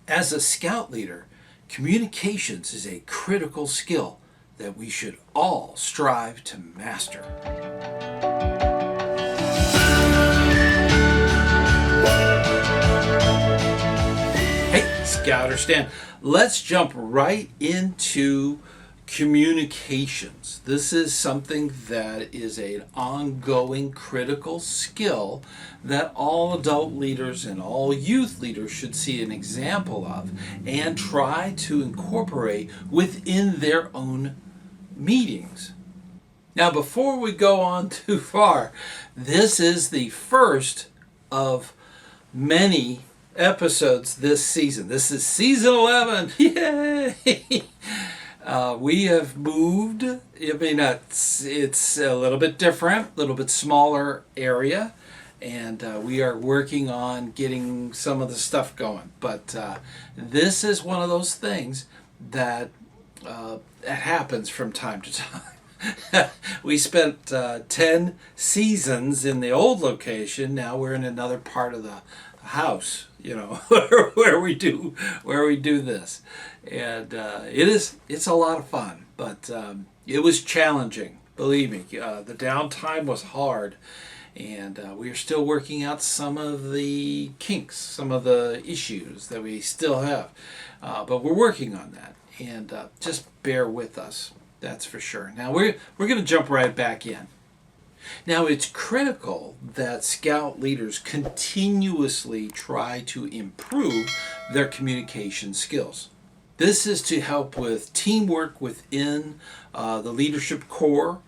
As a scout leader, communications is a critical skill that we should all strive to master. Hey, ScouterStan, let's jump right into communications. This is something that is an ongoing critical skill that all adult leaders and all youth leaders should see an example of and try to incorporate within their own meetings. Now, before we go on too far, this is the first of many episodes this season. This is season 11. Yay! We have moved. I mean, it's a little bit different, a little bit smaller area, and we are working on getting some of the stuff going. But this is one of those things that happens from time to time. We spent 10 seasons in the old location. Now we're in another part of the house, where we do this, and it's a lot of fun, but it was challenging, believe me. The downtime was hard, and we are still working out some of the kinks, some of the issues that we still have, but we're working on that, and just bear with us, that's for sure. Now we're going to jump right back in. Now, it's critical that scout leaders continuously try to improve their communication skills. This is to help with teamwork within the leadership corps,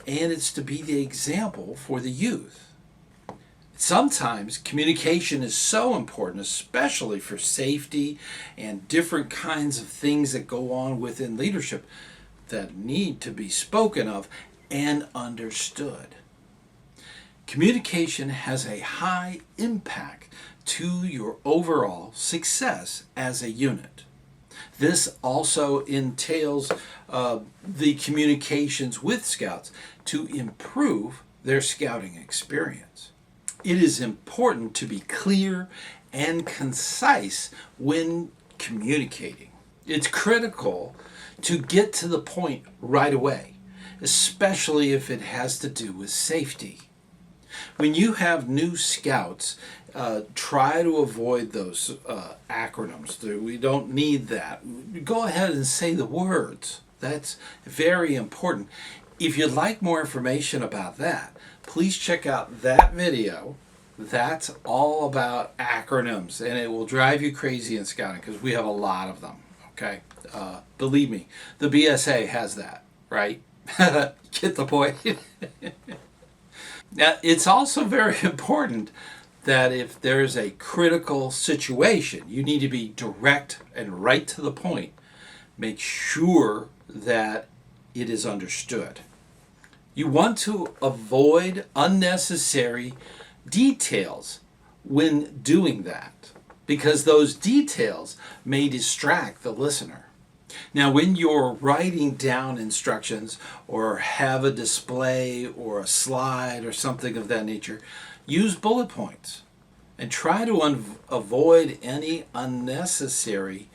and it's to be the example for the youth. Sometimes communication is so important, especially for safety and different kinds of things that go on within leadership that need to be spoken of and understood. Communication has a high impact to your overall success as a unit. This also entails the communications with scouts to improve their scouting experience. It is important to be clear and concise when communicating. It's critical to get to the point right away, especially if it has to do with safety. When you have new scouts, try to avoid those acronyms. We don't need that. Go ahead and say the words. That's very important. If you'd like more information about that, please check out that video. That's all about acronyms, and it will drive you crazy in scouting because we have a lot of them. Okay, believe me, the BSA has that, right? Get the point. Now, it's also very important that if there's a critical situation, you need to be direct and right to the point. Make sure that it is understood. You want to avoid unnecessary details when doing that, because those details may distract the listener. Now, when you're writing down instructions or have a display or a slide or something of that nature, use bullet points and try to avoid any unnecessary,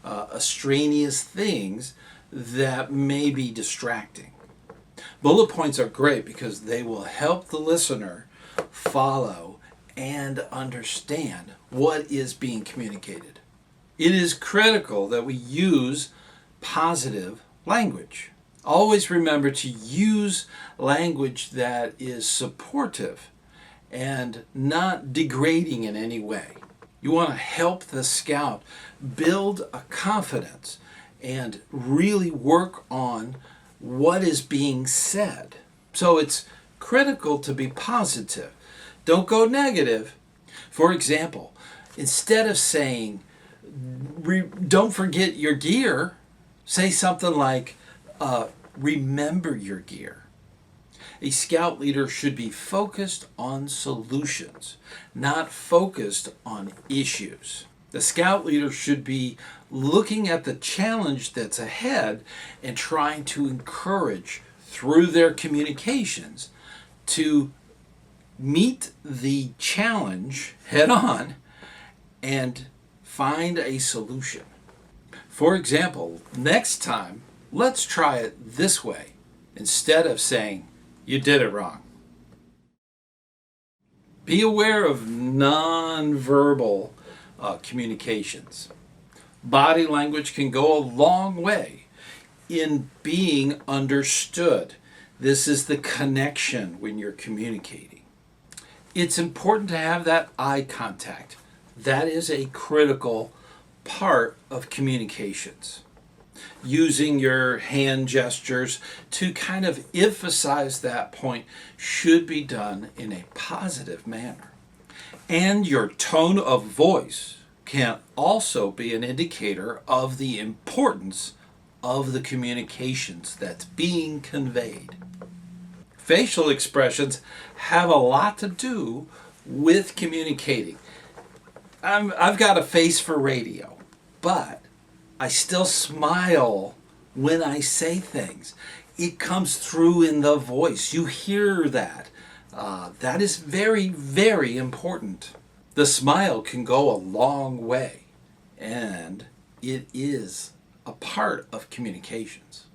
extraneous things that may be distracting. Bullet points are great because they will help the listener follow and understand what is being communicated. It is critical that we use positive language. Always remember to use language that is supportive and not degrading in any way. You want to help the scout build a confidence and really work on what is being said. So it's critical to be positive. Don't go negative. For example, instead of saying, don't forget your gear, say something like, remember your gear. A scout leader should be focused on solutions, not focused on issues. The scout leader should be looking at the challenge that's ahead and trying to encourage through their communications to meet the challenge head on and find a solution. For example, next time, let's try it this way instead of saying, "You did it wrong." Be aware of nonverbal communications. Body language can go a long way in being understood. This is the connection when you're communicating. It's important to have that eye contact. That is a critical part of communications. Using your hand gestures to kind of emphasize that point should be done in a positive manner. And your tone of voice can also be an indicator of the importance of the communications that's being conveyed. Facial expressions have a lot to do with communicating. I've got a face for radio, but I still smile when I say things. It comes through in the voice. You hear that. That is very, very important. The smile can go a long way, and it is a part of communications.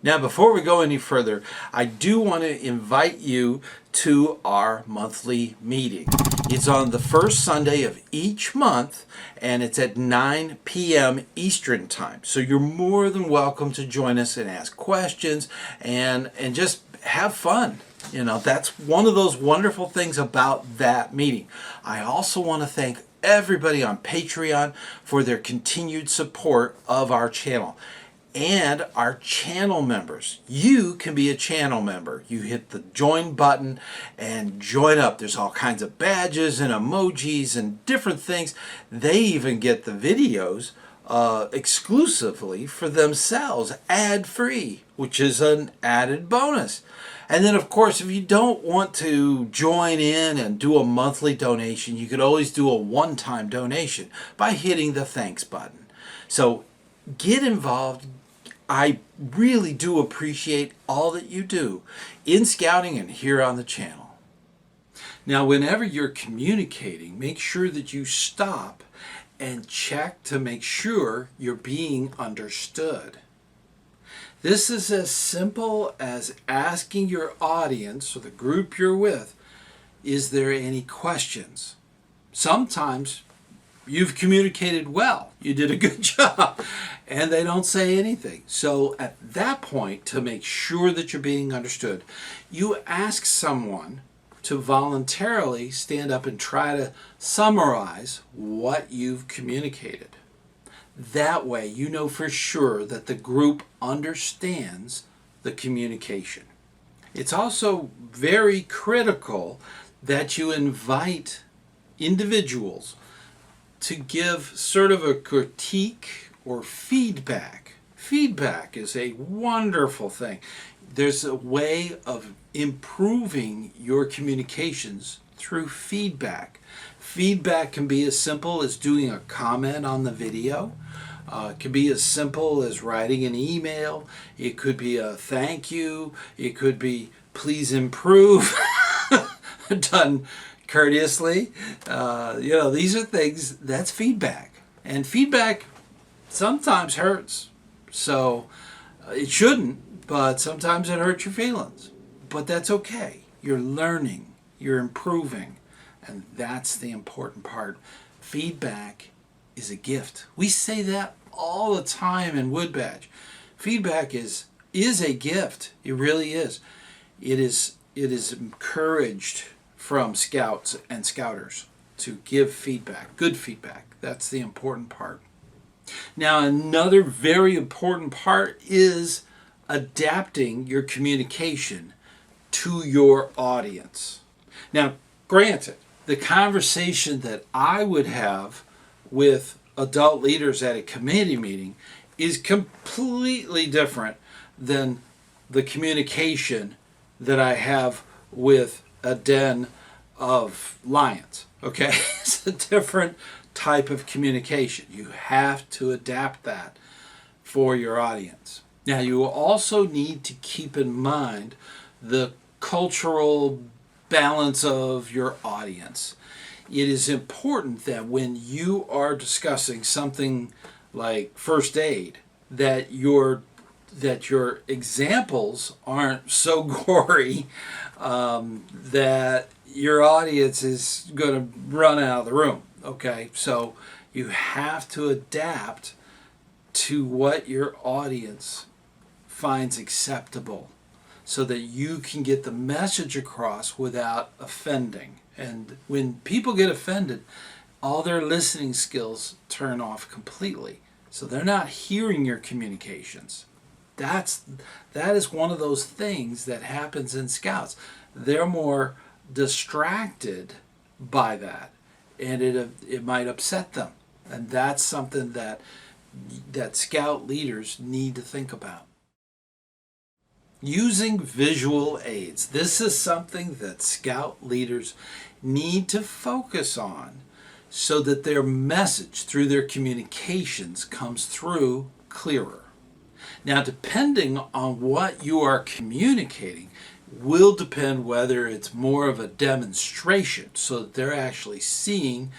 Now, before we go any further, I do want to invite you to our monthly meeting. It's on the first Sunday of each month, and it's at 9 p.m. Eastern Time. So you're more than welcome to join us and ask questions and just have fun. You know, that's one of those wonderful things about that meeting. I also want to thank everybody on Patreon for their continued support of our channel. And our channel members. You can be a channel member. You hit the join button and join up. There's all kinds of badges and emojis and different things. They even get the videos exclusively for themselves, ad-free, which is an added bonus. And then, of course, if you don't want to join in and do a monthly donation, you could always do a one-time donation by hitting the thanks button. So get involved. I really do appreciate all that you do in scouting and here on the channel. Now, whenever you're communicating, make sure that you stop and check to make sure you're being understood. This is as simple as asking your audience or the group you're with, is there any questions? Sometimes you've communicated well, you did a good job, and they don't say anything. So at that point, to make sure that you're being understood, you ask someone to voluntarily stand up and try to summarize what you've communicated. That way, you know for sure that the group understands the communication. It's also very critical that you invite individuals to give sort of a critique or feedback. Feedback is a wonderful thing. There's a way of improving your communications through feedback. Feedback can be as simple as doing a comment on the video. It can be as simple as writing an email. It could be a thank you. It could be please improve. Done courteously. These are things, that's feedback. And feedback sometimes hurts. So it shouldn't, but sometimes it hurts your feelings. But that's okay. You're learning, you're improving, and that's the important part. Feedback is a gift. We say that all the time in Wood Badge. Feedback is a gift. It really is. It is encouraged from scouts and scouters to give feedback, good feedback. That's the important part. Now, another very important part is adapting your communication to your audience. Now, granted, the conversation that I would have with adult leaders at a committee meeting is completely different than the communication that I have with a den of lions. Okay? It's a different type of communication. You have to adapt that for your audience. Now, you also need to keep in mind the cultural balance of your audience. it is important that when you are discussing something like first aid, that your examples aren't so gory that your audience is going to run out of the room. Okay, so you have to adapt to what your audience finds acceptable so that you can get the message across without offending. And when people get offended, all their listening skills turn off completely. So they're not hearing your communications. That is one of those things that happens in Scouts. They're more distracted by that, and it might upset them. And that's something that Scout leaders need to think about. Using visual aids. This is something that Scout leaders need to focus on so that their message through their communications comes through clearer. Now, depending on what you are communicating will depend whether it's more of a demonstration so that they're actually seeing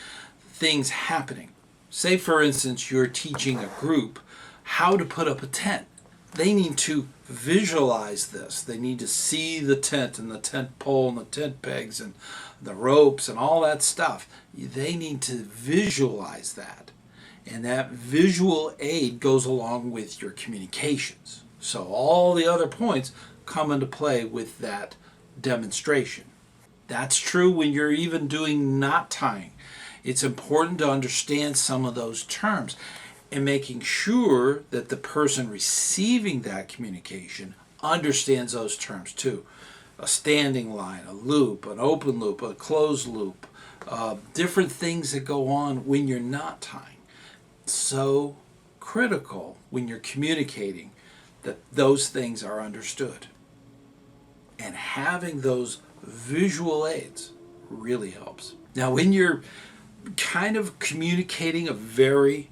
things happening. Say, for instance, you're teaching a group how to put up a tent. They need to visualize this. They need to see the tent and the tent pole and the tent pegs and the ropes and all that stuff. They need to visualize that. And that visual aid goes along with your communications. So all the other points come into play with that demonstration. That's true when you're even doing knot tying. It's important to understand some of those terms and making sure that the person receiving that communication understands those terms too. A standing line, a loop, an open loop, a closed loop, different things that go on when you're knot tying. So critical when you're communicating that those things are understood. And having those visual aids really helps. Now, when you're kind of communicating a very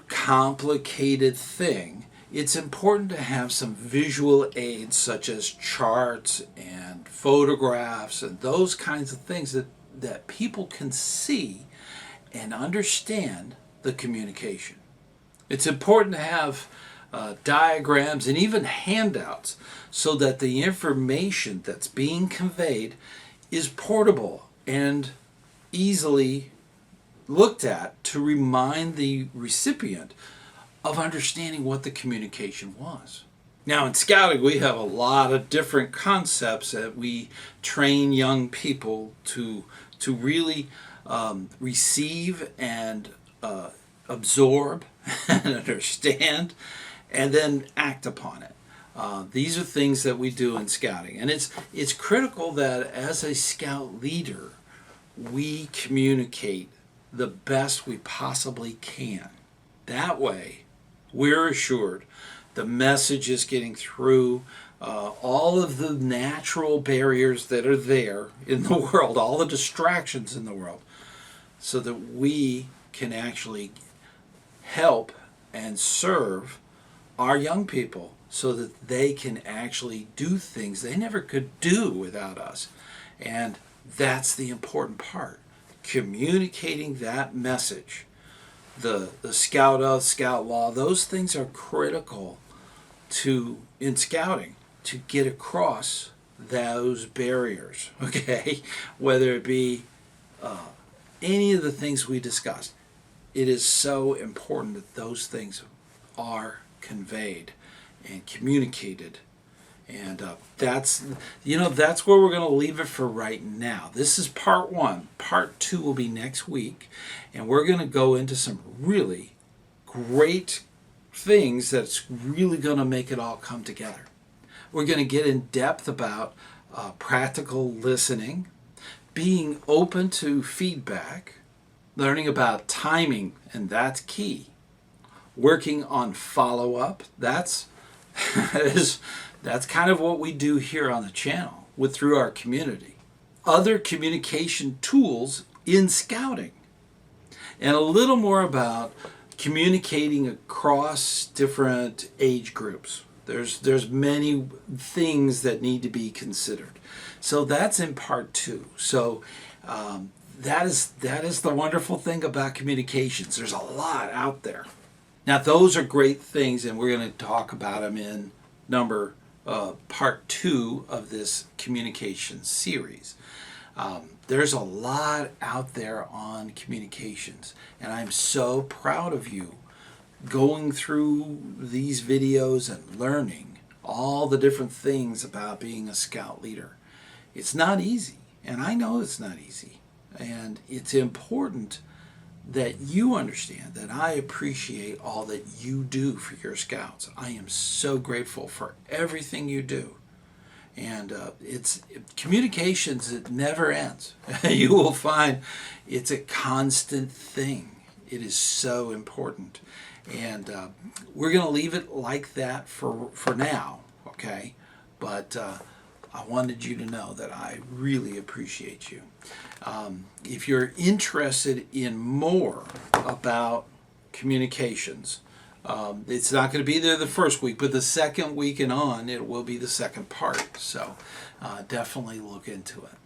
complicated thing, it's important to have some visual aids such as charts and photographs and those kinds of things that people can see and understand the communication. It's important to have diagrams and even handouts so that the information that's being conveyed is portable and easily looked at to remind the recipient of understanding what the communication was. Now, in Scouting, we have a lot of different concepts that we train young people to really receive and absorb and understand and then act upon it. These are things that we do in Scouting. And it's critical that as a Scout leader, we communicate the best we possibly can. That way, we're assured the message is getting through, all of the natural barriers that are there in the world, all the distractions in the world, so that we can actually help and serve our young people so that they can actually do things they never could do without us. And that's the important part. Communicating that message. The Scout of, Scout Law, those things are critical in Scouting to get across those barriers, okay? Whether it be any of the things we discussed, it is so important that those things are conveyed and communicated. And that's where we're going to leave it for right now. This is part one. Part two will be next week. And we're going to go into some really great things that's really going to make it all come together. We're going to get in depth about practical listening, being open to feedback, learning about timing, and that's key. Working on follow-up, that's kind of what we do here on the channel through our community. Other communication tools in Scouting, and a little more about communicating across different age groups. There's many things that need to be considered. So that's in part two. So that is the wonderful thing about communications. There's a lot out there. Now, those are great things, and we're going to talk about them in part 2 of this communication series. There's a lot out there on communications, and I'm so proud of you going through these videos and learning all the different things about being a scout leader. It's not easy, and I know it's not easy, and it's important that you understand that I appreciate all that you do for your scouts. I am so grateful for everything you do. And communications, it never ends. You will find it's a constant thing. It is so important. And we're going to leave it like that for now, okay? But I wanted you to know that I really appreciate you. If you're interested in more about communications, it's not going to be there the first week, but the second week and on, it will be the second part. So definitely look into it.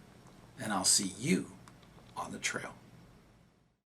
And I'll see you on the trail.